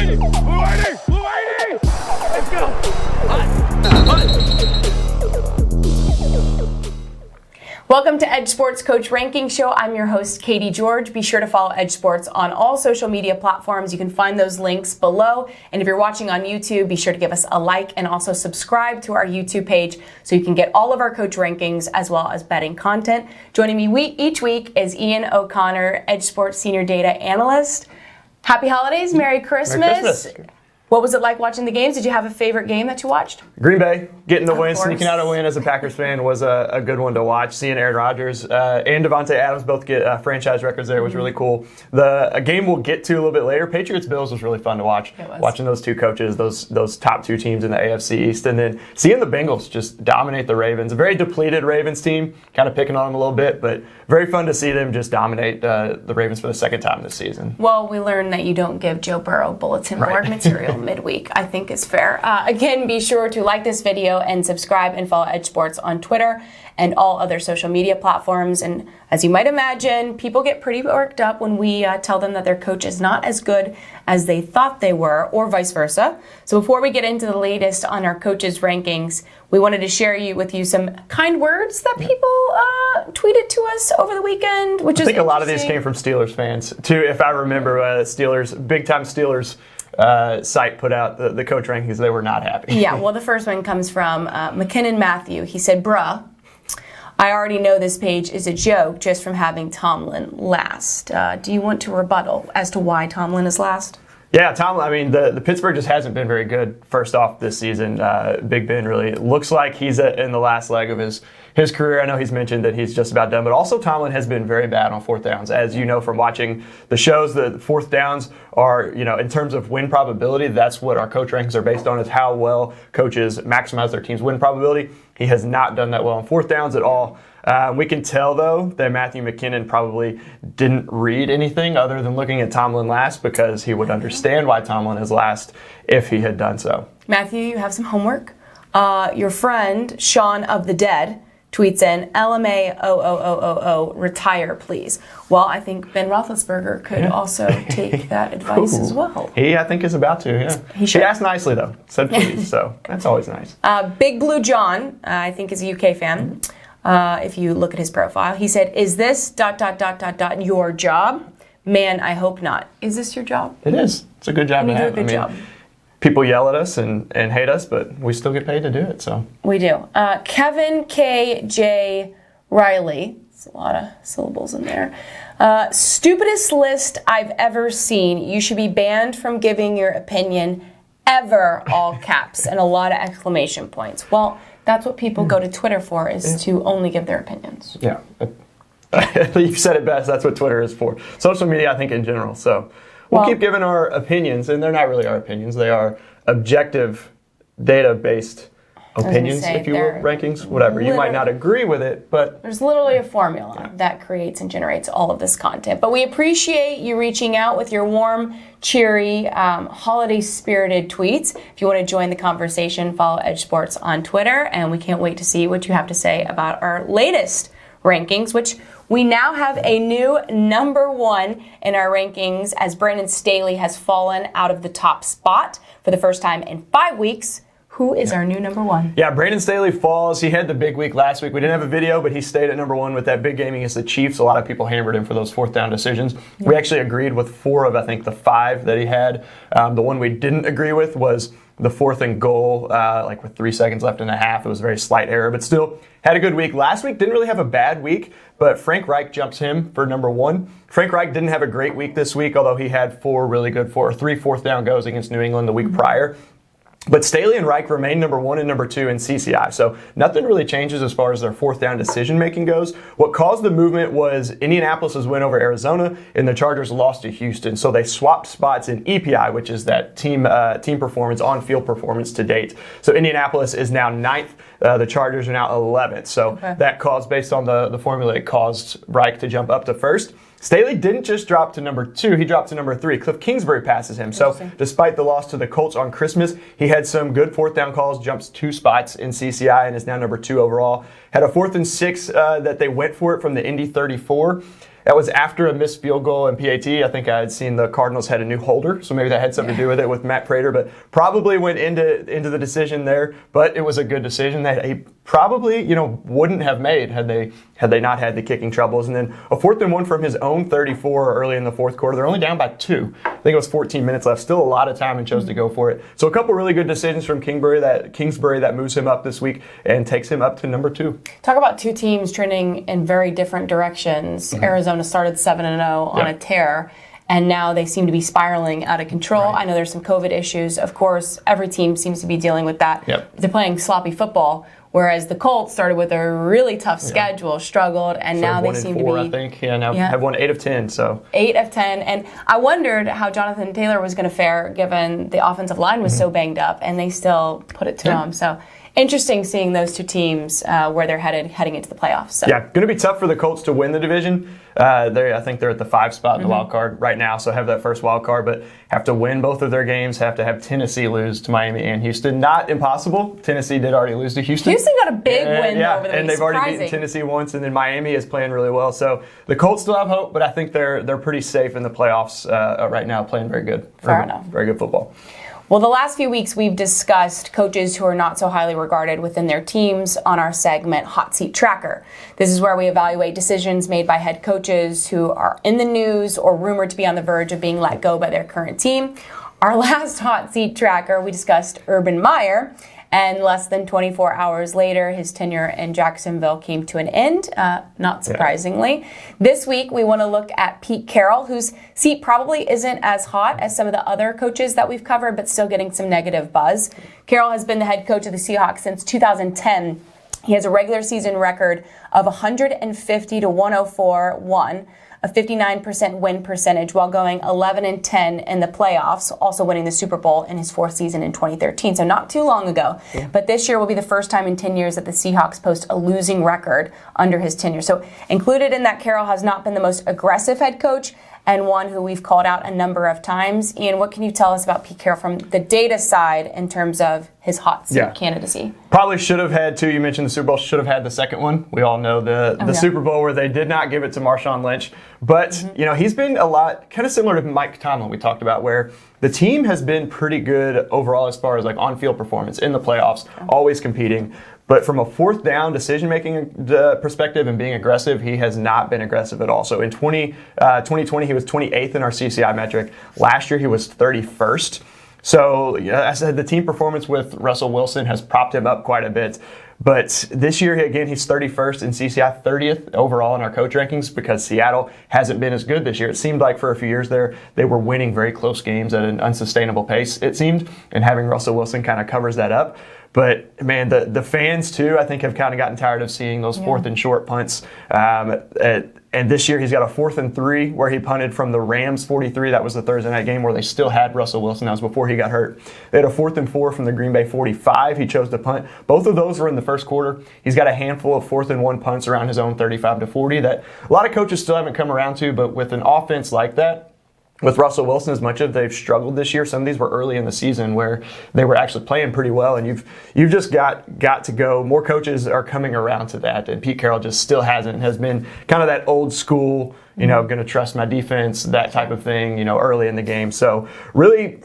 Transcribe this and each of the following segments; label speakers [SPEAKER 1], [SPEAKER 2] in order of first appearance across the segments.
[SPEAKER 1] Let's go.
[SPEAKER 2] Welcome to EdjSports Coach Rankings Show. I'm your host, Katie George. Be sure to follow EdjSports on all social media platforms. You can find those links below. And if you're watching on YouTube, be sure to give us a like and also subscribe to our YouTube page so you can get all of our coach rankings as well as betting content. Joining me each week is Ian O'Connor, EdjSports Senior Data Analyst. Happy holidays, Merry Christmas.
[SPEAKER 3] Merry Christmas.
[SPEAKER 2] What was it like watching the games? Did you have a favorite game that you watched?
[SPEAKER 3] Green Bay getting the win,
[SPEAKER 2] course.
[SPEAKER 3] sneaking out a win as a Packers fan was a good one to watch. Seeing Aaron Rodgers and Devontae Adams both get franchise records there was really cool. A game we'll get to a little bit later, Patriots-Bills was really fun to watch.
[SPEAKER 2] It was.
[SPEAKER 3] Watching those two coaches, those top two teams in the AFC East, and then seeing the Bengals just dominate the Ravens. A very depleted Ravens team, kind of picking on them a little bit, but very fun to see them just dominate the Ravens for the second time this season.
[SPEAKER 2] Well, we learned that you don't give Joe Burrow bulletin board material midweek. I think is fair. Again, be sure to like this video and subscribe and follow EdjSports on Twitter and all other social media platforms. And as you might imagine, people get pretty worked up when we tell them that their coach is not as good as they thought they were, or vice versa. So before we get into the latest on our coaches' rankings, we wanted to share with you some kind words that people tweeted to us over the weekend, which
[SPEAKER 3] I think a lot of these came from Steelers fans, too. If I remember, big-time Steelers site put out the coach rankings. They were not happy.
[SPEAKER 2] Yeah, well, the first one comes from McKinnon Matthew. He said, bruh, I already know this page is a joke just from having Tomlin last. Do you want to rebuttal as to why Tomlin is last?
[SPEAKER 3] Yeah, Tomlin, I mean, the Pittsburgh just hasn't been very good first off this season. Big Ben really looks like he's in the last leg of his career. I know he's mentioned that he's just about done, but also Tomlin has been very bad on fourth downs. As you know from watching the shows, the fourth downs are, in terms of win probability, that's what our coach rankings are based on, is how well coaches maximize their team's win probability. He has not done that well on fourth downs at all. We can tell, though, that Matthew McKinnon probably didn't read anything other than looking at Tomlin last, because he would understand why Tomlin is last if he had done so.
[SPEAKER 2] Matthew, you have some homework. Your friend, Sean of the Dead, tweets in, LMA00000, retire, please. Well, I think Ben Roethlisberger could also take that advice as well.
[SPEAKER 3] He, I think, is about to, yeah.
[SPEAKER 2] He
[SPEAKER 3] asked nicely, though. Said please, so that's always nice.
[SPEAKER 2] Big Blue John, I think is a UK fan. If you look at his profile, he said, is this ... your job? Man, I hope not. Is this your job?
[SPEAKER 3] It is. It's a good job to have.
[SPEAKER 2] You do a good job.
[SPEAKER 3] People yell at us and hate us, but we still get paid to do it. So
[SPEAKER 2] we do. Kevin K.J. Riley. It's a lot of syllables in there. Stupidest list I've ever seen. You should be banned from giving your opinion ever, all caps, and a lot of exclamation points. Well, that's what people go to Twitter for, is to only give their opinions.
[SPEAKER 3] Yeah. You've said it best. That's what Twitter is for. Social media, I think, in general. So we'll keep giving our opinions, and they're not really our opinions. They are objective, data-based opinions, if you will, rankings, whatever. You might not agree with it, but
[SPEAKER 2] there's literally a formula that creates and generates all of this content. But we appreciate you reaching out with your warm, cheery, holiday-spirited tweets. If you want to join the conversation, follow EdjSports on Twitter, and we can't wait to see what you have to say about our latest rankings, which we now have a new number one in our rankings, as Brandon Staley has fallen out of the top spot for the first time in 5 weeks. Who is our new number one?
[SPEAKER 3] Yeah, Brandon Staley falls. He had the big week last week. We didn't have a video, but he stayed at number one with that big game against the Chiefs. A lot of people hammered him for those fourth down decisions. We actually agreed with 4 of, I think, the 5 that he had. The one we didn't agree with was the 4th and goal, like with 3 seconds left in a half. It was a very slight error, but still had a good week. Last week didn't really have a bad week, but Frank Reich jumps him for number one. Frank Reich didn't have a great week this week, although he had 3 fourth down goes against New England the week prior. But Staley and Reich remain number 1 and number 2 in CCI. So nothing really changes as far as their fourth down decision-making goes. What caused the movement was Indianapolis' win over Arizona, and the Chargers lost to Houston. So they swapped spots in EPI, which is that team performance, on-field performance to date. So Indianapolis is now 9th. The Chargers are now 11th. So that caused, based on the formula, it caused Reich to jump up to first. Staley didn't just drop to number 2, he dropped to number 3. Cliff Kingsbury passes him. So despite the loss to the Colts on Christmas, he had some good fourth down calls, jumps 2 spots in CCI, and is now number 2 overall. Had a 4th and 6 that they went for it from the Indy 34. That was after a missed field goal in PAT. I think I had seen the Cardinals had a new holder, so maybe that had something to do with it with Matt Prater, but probably went into the decision there. But it was a good decision that he probably, wouldn't have made had they not had the kicking troubles. And then a 4th and 1 from his own 34 early in the fourth quarter. They're only down by 2. I think it was 14 minutes left. Still a lot of time, and chose to go for it. So a couple really good decisions from Kingsbury that moves him up this week and takes him up to number 2.
[SPEAKER 2] Talk about two teams trending in very different directions. Arizona started 7-0 on a tear, and now they seem to be spiraling out of control.
[SPEAKER 3] Right.
[SPEAKER 2] I know there's some COVID issues. Of course, every team seems to be dealing with that.
[SPEAKER 3] Yep.
[SPEAKER 2] They're playing sloppy football, whereas the Colts started with a really tough schedule, struggled, and now they seem to be...
[SPEAKER 3] I think. Have won 8 of 10. So
[SPEAKER 2] 8 of 10. And I wondered how Jonathan Taylor was going to fare given the offensive line was so banged up, and they still put it to him. So interesting seeing those two teams where they're heading into the playoffs. So.
[SPEAKER 3] Yeah, going to be tough for the Colts to win the division. I think they're at the 5 spot in the wild card right now, so have that first wild card, but have to win both of their games, have to have Tennessee lose to Miami and Houston. Not impossible. Tennessee did already lose to Houston.
[SPEAKER 2] Houston got a big win over the week.
[SPEAKER 3] And they've already beaten Tennessee once, and then Miami is playing really well. So the Colts still have hope, but I think they're pretty safe in the playoffs right now, playing very good.
[SPEAKER 2] Fair enough.
[SPEAKER 3] Very good football.
[SPEAKER 2] Well, the last few weeks we've discussed coaches who are not so highly regarded within their teams on our segment Hot Seat Tracker. This is where we evaluate decisions made by head coaches who are in the news or rumored to be on the verge of being let go by their current team. Our last Hot Seat Tracker, we discussed Urban Meyer, and less than 24 hours later, his tenure in Jacksonville came to an end, not surprisingly. This week, we want to look at Pete Carroll, whose seat probably isn't as hot as some of the other coaches that we've covered, but still getting some negative buzz. Carroll has been the head coach of the Seahawks since 2010. He has a regular season record of 150-104-1. A 59% win percentage while going 11-10 in the playoffs, also winning the Super Bowl in his 4th season in 2013, so not too long ago. Yeah. But this year will be the first time in 10 years that the Seahawks post a losing record under his tenure. So included in that, Carroll has not been the most aggressive head coach, and one who we've called out a number of times. Ian, what can you tell us about Pete Carroll from the data side in terms of his hot seat candidacy?
[SPEAKER 3] Probably should have had 2. You mentioned the Super Bowl. Should have had the second one. We all know the Super Bowl where they did not give it to Marshawn Lynch. But, he's been a lot, kind of similar to Mike Tomlin we talked about, where the team has been pretty good overall as far as like on-field performance in the playoffs, always competing. But from a 4th down decision-making perspective and being aggressive, he has not been aggressive at all. So in 2020, he was 28th in our CCI metric. Last year, he was 31st. So I said the team performance with Russell Wilson has propped him up quite a bit. But this year, again, he's 31st in CCI, 30th overall in our coach rankings because Seattle hasn't been as good this year. It seemed like for a few years there, they were winning very close games at an unsustainable pace, it seemed, and having Russell Wilson kind of covers that up. But, man, the fans, too, I think have kind of gotten tired of seeing those 4th and short punts. And this year he's got a 4th and 3 where he punted from the Rams 43. That was the Thursday night game where they still had Russell Wilson. That was before he got hurt. They had a 4th and 4 from the Green Bay 45. He chose to punt. Both of those were in the first quarter. He's got a handful of 4th and 1 punts around his own 35-40 that a lot of coaches still haven't come around to. But with an offense like that, with Russell Wilson, as much as they've struggled this year, some of these were early in the season where they were actually playing pretty well, and you've just got to go. More coaches are coming around to that, and Pete Carroll just still hasn't. Has been kind of that old school, going to trust my defense, that type of thing, early in the game. So really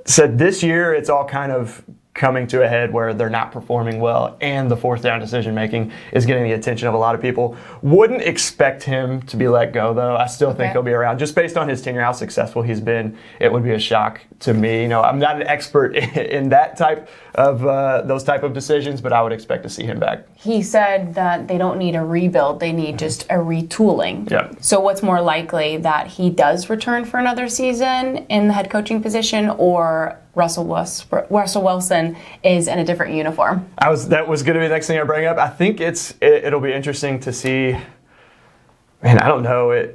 [SPEAKER 3] said this year it's all kind of coming to a head where they're not performing well, and the 4th down decision making is getting the attention of a lot of people. Wouldn't expect him to be let go, though. I still think he'll be around. Just based on his tenure, how successful he's been, it would be a shock to me. I'm not an expert in that type of those type of decisions, but I would expect to see him back.
[SPEAKER 2] He said that they don't need a rebuild, they need just a retooling.
[SPEAKER 3] Yeah.
[SPEAKER 2] So what's more likely, that he does return for another season in the head coaching position, or Russell Wilson is in a different uniform?
[SPEAKER 3] That was going to be the next thing I bring up. I think it'll be interesting to see. Man, I don't know.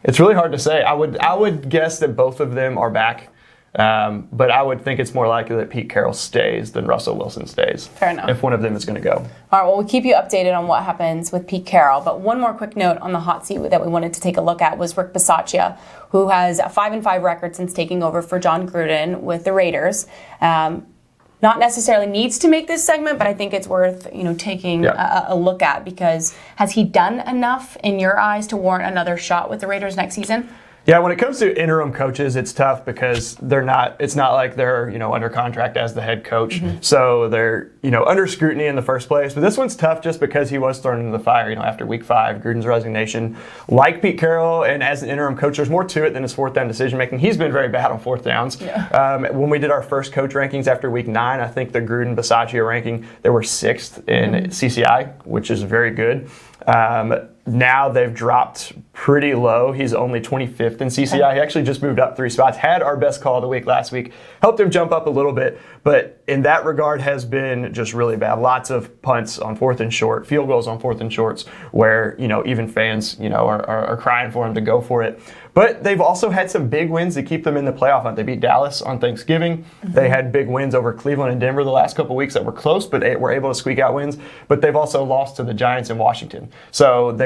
[SPEAKER 3] It's really hard to say. I would guess that both of them are back. But I would think it's more likely that Pete Carroll stays than Russell Wilson stays.
[SPEAKER 2] Fair enough.
[SPEAKER 3] If one of them is going to go.
[SPEAKER 2] All right, well, we'll keep you updated on what happens with Pete Carroll. But one more quick note on the hot seat that we wanted to take a look at was Rick Bisaccia, who has a 5-5 record since taking over for John Gruden with the Raiders. not necessarily needs to make this segment, but I think it's worth taking a look at, because has he done enough in your eyes to warrant another shot with the Raiders next season?
[SPEAKER 3] Yeah, when it comes to interim coaches, it's tough because it's not like they're, under contract as the head coach. Mm-hmm. So they're, under scrutiny in the first place. But this one's tough just because he was thrown into the fire, after week 5, Gruden's resignation. Like Pete Carroll, and as an interim coach, there's more to it than his fourth down decision making. He's been very bad on fourth downs. Yeah. When we did our first coach rankings after week 9, I think the Gruden-Bisaccia ranking, they were 6th in CCI, which is very good. Now they've dropped pretty low. He's only 25th in CCI. He actually just moved up 3 spots. Had our best call of the week last week. Helped him jump up a little bit, but in that regard has been just really bad. Lots of punts on 4th and short, field goals on 4th and shorts, where even fans are crying for him to go for it. But they've also had some big wins to keep them in the playoff hunt. They beat Dallas on Thanksgiving. Mm-hmm. They had big wins over Cleveland and Denver the last couple weeks that were close, but were able to squeak out wins. But they've also lost to the Giants and Washington. So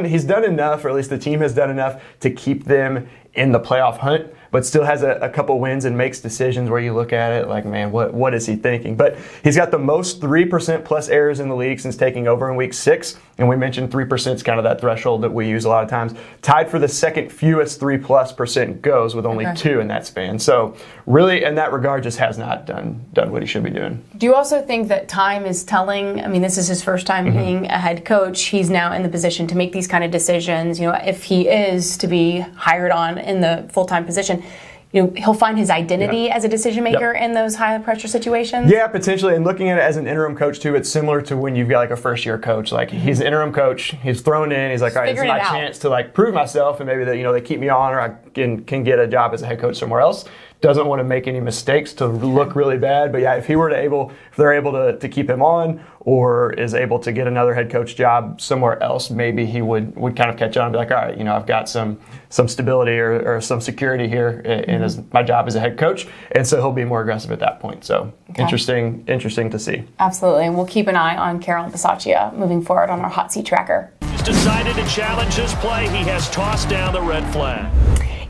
[SPEAKER 3] he's done enough, or at least the team has done enough to keep them in the playoff hunt, but still has a couple wins and makes decisions where you look at it like, man, what is he thinking? But he's got the most 3% plus errors in the league since taking over in week 6. And we mentioned 3% is kind of that threshold that we use a lot of times. Tied for the second fewest 3+% goes with only 2 in that span. So really, in that regard, just has not done what he should be doing.
[SPEAKER 2] Do you also think that time is telling? I mean, this is his first time being a head coach. He's now in the position to make these kind of decisions. If he is to be hired on in the full-time position, he'll find his identity as a decision maker in those high pressure situations. Yeah,
[SPEAKER 3] potentially. And looking at it as an interim coach too, it's similar to when you've got like a first year coach. Like he's an interim coach, he's thrown in, he's like, all right, this is my chance to like prove myself, and maybe that they keep me on, or I can get a job as a head coach somewhere else. Doesn't want to make any mistakes to look really bad. But yeah, if they're able to keep him on, or is able to get another head coach job somewhere else, maybe he would kind of catch on and be like, all right, I've got some stability or some security here in my job as a head coach. And so he'll be more aggressive at that point. So interesting to see.
[SPEAKER 2] Absolutely. And we'll keep an eye on Carroll and Bisaccia moving forward on our hot seat tracker.
[SPEAKER 1] He's decided to challenge his play. He has tossed down the red flag.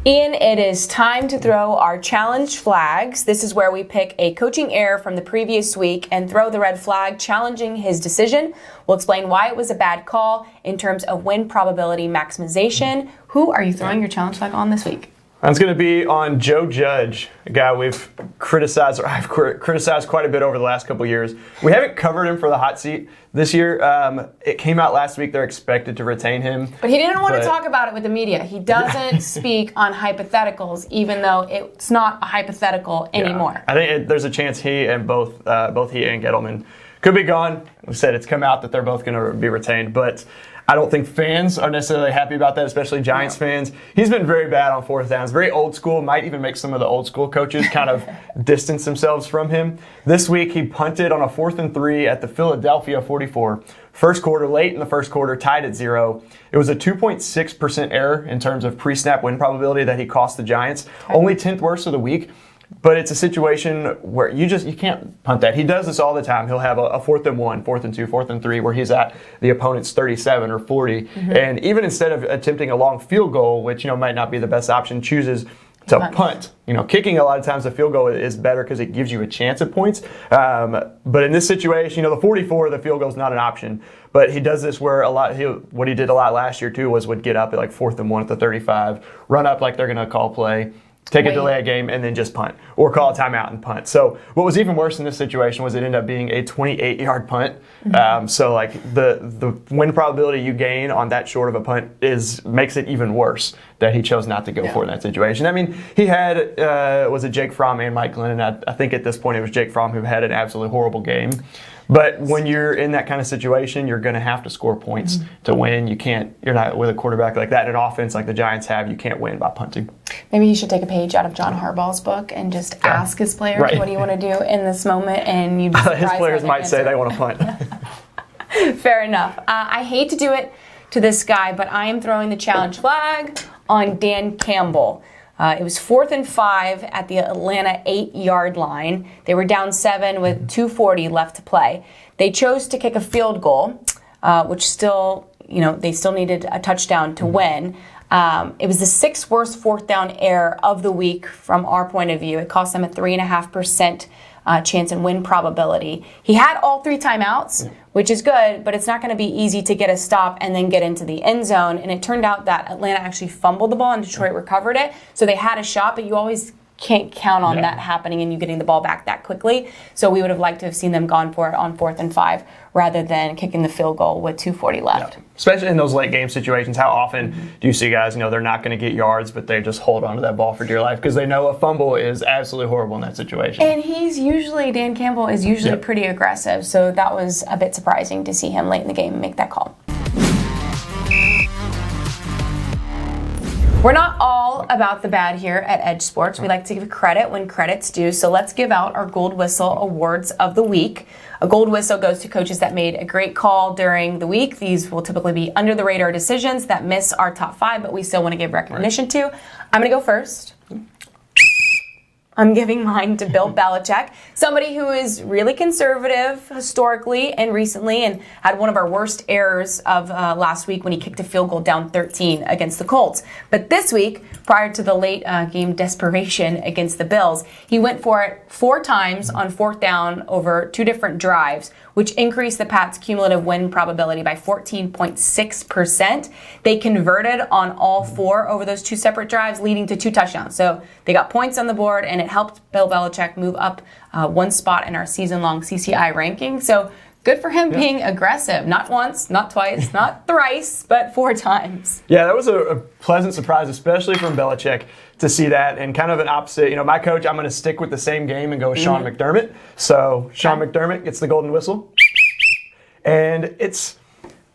[SPEAKER 2] Ian, it is time to throw our challenge flags. This is where we pick a coaching error from the previous week and throw the red flag challenging his decision. We'll explain why it was a bad call in terms of win probability maximization. Who are you throwing your challenge flag on this week?
[SPEAKER 3] It's going to be on Joe Judge, a guy I've criticized quite a bit over the last couple of years. We haven't covered him for the hot seat this year. It came out last week they're expected to retain him.
[SPEAKER 2] But he didn't want to talk about it with the media. He doesn't speak on hypotheticals, even though it's not a hypothetical anymore.
[SPEAKER 3] I think there's a chance he and both he and Gettleman could be gone. We said it's come out that they're both going to be retained, but I don't think fans are necessarily happy about that, especially Giants fans. He's been very bad on 4th downs, very old school, might even make some of the old school coaches kind of distance themselves from him. This week he punted on a 4th and 3 at the Philadelphia 44. First quarter, late in the first quarter, tied at 0. It was a 2.6% error in terms of pre-snap win probability that he cost the Giants. Only 10th worst of the week. But it's a situation where you can't punt that. He does this all the time. He'll have a 4th and 1, 4th and 2, 4th and 3 where he's at the opponent's 37 or 40. And even instead of attempting a long field goal, which might not be the best option, chooses to punt. Kicking a lot of times a field goal is better because it gives you a chance at points. But in this situation, the 44, the field goal is not an option. But he does this where what he did a lot last year too would get up at like 4th and 1 at the 35, run up like they're going to call play, take a delay a game, and then just punt, or call a timeout and punt. So what was even worse in this situation was it ended up being a 28-yard punt. So like the win probability you gain on that short of a punt makes it even worse that he chose not to go for in that situation. I mean, he had, was it Jake Fromm and Mike Glennon? I think at this point it was Jake Fromm who had an absolutely horrible game. But when you're in that kind of situation, you're going to have to score points to win. You're not with a quarterback like that in an offense like the Giants have. You can't win by punting.
[SPEAKER 2] Maybe he should take a page out of John Harbaugh's book and just ask his players, what do you want to do in this moment? And you'd be surprised.
[SPEAKER 3] His players might say they want to punt.
[SPEAKER 2] Fair enough. I hate to do it to this guy, but I am throwing the challenge flag on Dan Campbell. It was 4th and 5 at the Atlanta 8-yard line. They were down 7 with 2:40 left to play. They chose to kick a field goal, which still, they still needed a touchdown to win. It was the 6th worst 4th down error of the week from our point of view. It cost them a 3.5% chance and win probability. He had all 3 timeouts, which is good, but it's not going to be easy to get a stop and then get into the end zone. And it turned out that Atlanta actually fumbled the ball and Detroit recovered it. So they had a shot, but you always can't count on that happening and you getting the ball back that quickly. So we would have liked to have seen them gone for it on 4th and 5 rather than kicking the field goal with 2:40 left.
[SPEAKER 3] Yeah. Especially in those late game situations, how often do you see guys, they're not going to get yards, but they just hold on to that ball for dear life because they know a fumble is absolutely horrible in that situation.
[SPEAKER 2] And Dan Campbell is usually pretty aggressive, so that was a bit surprising to see him late in the game make that call. We're not all about the bad here at Edge Sports. We like to give credit when credit's due, so let's give out our Gold Whistle Awards of the week. A Gold Whistle goes to coaches that made a great call during the week. These will typically be under-the-radar decisions that miss our top 5, but we still want to give recognition to. I'm going to go first. I'm giving mine to Bill Belichick, somebody who is really conservative historically and recently and had one of our worst errors of last week when he kicked a field goal down 13 against the Colts. But this week, prior to the late game desperation against the Bills, he went for it 4 times on 4th down over 2 different drives, which increased the Pats' cumulative win probability by 14.6%. They converted on all 4 over those 2 separate drives, leading to 2 touchdowns. So they got points on the board, and it helped Bill Belichick move up 1 spot in our season-long CCI ranking. So good for him being aggressive. Not once, not twice, not thrice, but 4 times.
[SPEAKER 3] Yeah, that was a pleasant surprise, especially from Belichick, to see that. And kind of an opposite. My coach, I'm going to stick with the same game and go with Sean McDermott. So Sean McDermott gets the golden whistle. And it's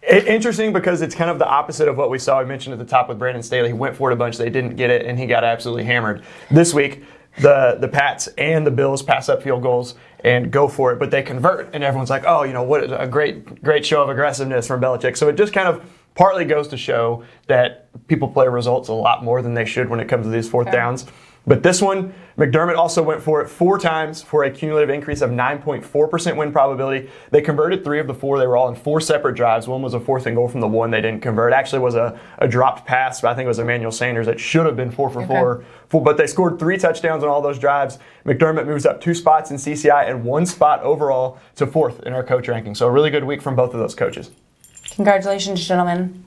[SPEAKER 3] interesting because it's kind of the opposite of what we saw. We mentioned at the top with Brandon Staley. He went for it a bunch. They didn't get it, and he got absolutely hammered. This week, the Pats and the Bills pass up field goals and go for it, but they convert, and everyone's like, oh, what a great show of aggressiveness from Belichick. So it just kind of partly goes to show that people play results a lot more than they should when it comes to these 4th downs. But this one, McDermott also went for it 4 times for a cumulative increase of 9.4% win probability. They converted 3 of the 4. They were all in 4 separate drives. One was a 4th and goal from the 1 they didn't convert. It actually was a dropped pass, but I think it was Emmanuel Sanders that should have been 4 for 4. But they scored 3 touchdowns on all those drives. McDermott moves up 2 spots in CCI and 1 spot overall to 4th in our coach ranking. So a really good week from both of those coaches.
[SPEAKER 2] Congratulations, gentlemen.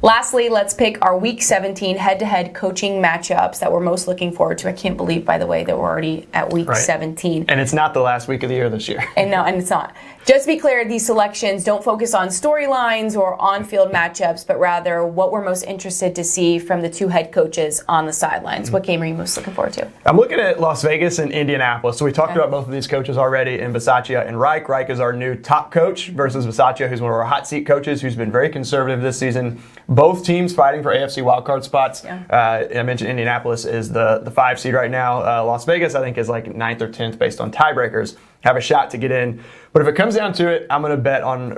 [SPEAKER 2] Lastly, let's pick our Week 17 head-to-head coaching matchups that we're most looking forward to. I can't believe, by the way, that we're already at Week 17.
[SPEAKER 3] And it's not the last week of the year this year.
[SPEAKER 2] And it's not. Just to be clear, these selections don't focus on storylines or on-field matchups, but rather what we're most interested to see from the 2 head coaches on the sidelines. What game are you most looking forward to?
[SPEAKER 3] I'm looking at Las Vegas and Indianapolis. So we talked about both of these coaches already in Bisaccia and Reich. Reich is our new top coach versus Bisaccia, who's one of our hot seat coaches, who's been very conservative this season. Both teams fighting for AFC wildcard spots. I mentioned Indianapolis is the 5 seed right now. Las Vegas, I think, is like 9th or 10th based on tiebreakers. Have a shot to get in. But if it comes down to it, I would bet on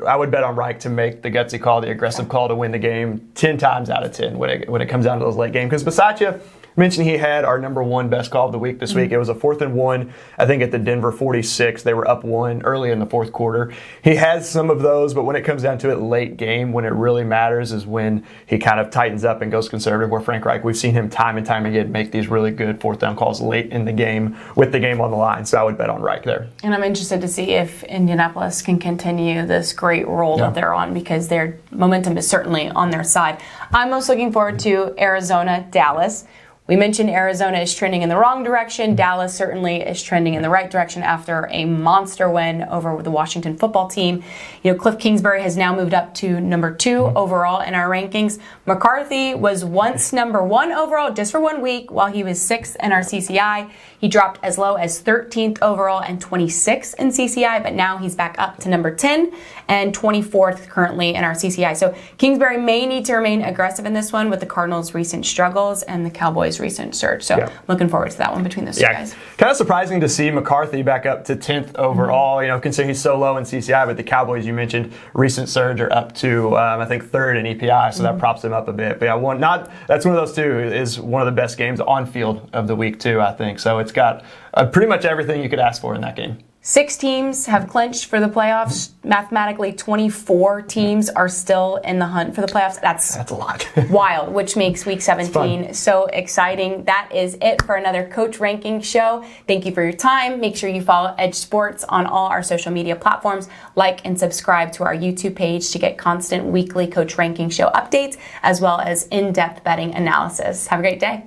[SPEAKER 3] Reich to make the gutsy call, the aggressive call to win the game 10 times out of 10 when it comes down to those late games. Because Bisaccia mentioned he had our number 1 best call of the week this week. It was a 4th and 1, I think at the Denver 46. They were up 1 early in the 4th quarter. He has some of those, but when it comes down to it late game, when it really matters is when he kind of tightens up and goes conservative, where Frank Reich, we've seen him time and time again make these really good 4th down calls late in the game with the game on the line. So I would bet on Reich there.
[SPEAKER 2] And I'm interested to see if Indianapolis can continue this great roll that they're on, because their momentum is certainly on their side. I'm most looking forward to Arizona, Dallas. We mentioned Arizona is trending in the wrong direction. Dallas certainly is trending in the right direction after a monster win over the Washington football team. Cliff Kingsbury has now moved up to number 2 overall in our rankings. McCarthy was once number 1 overall just for 1 week while he was 6th in our CCI. He dropped as low as 13th overall and 26th in CCI, but now he's back up to number 10 and 24th currently in our CCI. So Kingsbury may need to remain aggressive in this one with the Cardinals' recent struggles and the Cowboys' recent surge. So looking forward to that one between those 2 guys.
[SPEAKER 3] Kind of surprising to see McCarthy back up to 10th overall, considering he's so low in CCI, but the Cowboys, you mentioned, recent surge are up to, I think, 3rd in EPI, so that props him up a bit. But that's one of those 2 is one of the best games on field of the week too, I think. So it's got pretty much everything you could ask for in that game.
[SPEAKER 2] 6 teams have clinched for the playoffs. Mathematically, 24 teams are still in the hunt for the playoffs. That's
[SPEAKER 3] a lot.
[SPEAKER 2] wild, which makes Week 17 so exciting. That is it for another Coach Ranking show. Thank you for your time. Make sure you follow Edge Sports on all our social media platforms. Like and subscribe to our YouTube page to get constant weekly Coach Ranking show updates, as well as in-depth betting analysis. Have a great day.